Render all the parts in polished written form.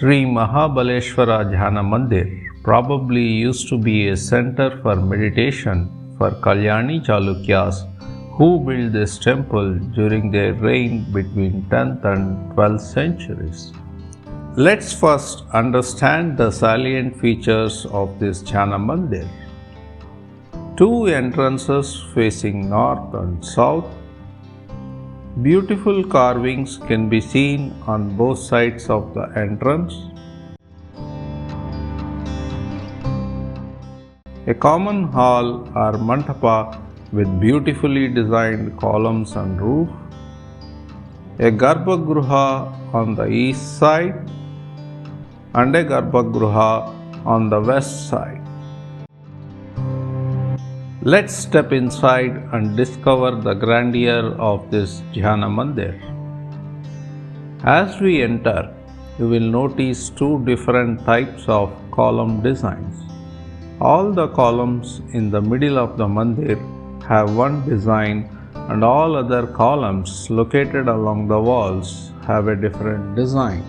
Sri Mahabaleshwara Dhyana Mandir probably used to be a center for meditation for Kalyani Chalukyas, who built this temple during their reign between 10th and 12th centuries. Let's first understand the salient features of this Dhyana Mandir. Two entrances facing north and south. Beautiful carvings can be seen on both sides of the entrance. A common hall or mandapa with beautifully designed columns and roof. A garbhagruha on the east side and a garbhagruha on the west side. Let's step inside and discover the grandeur of this Dhyana Mandir. As we enter, you will notice two different types of column designs. All the columns in the middle of the mandir have one design, and all other columns located along the walls have a different design.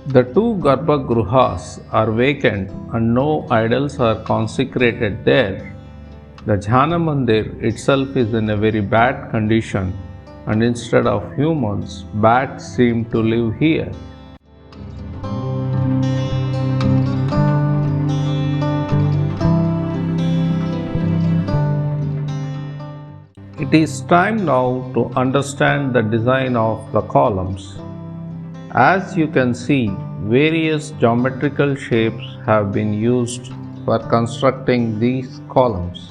The two garbhagruhas are vacant and no idols are consecrated there. The Dhyana Mandir itself is in a very bad condition, and instead of humans, bats seem to live here. It is time now to understand the design of the columns. As you can see, various geometrical shapes have been used for constructing these columns.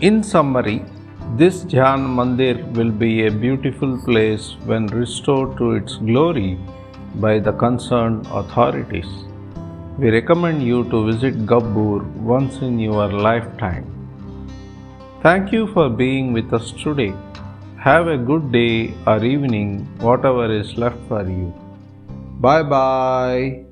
In summary, this Dhyana Mandir will be a beautiful place when restored to its glory by the concerned authorities. We recommend you to visit Gabbur once in your lifetime. Thank you for being with us today. Have a good day or evening, whatever is left for you. Bye bye.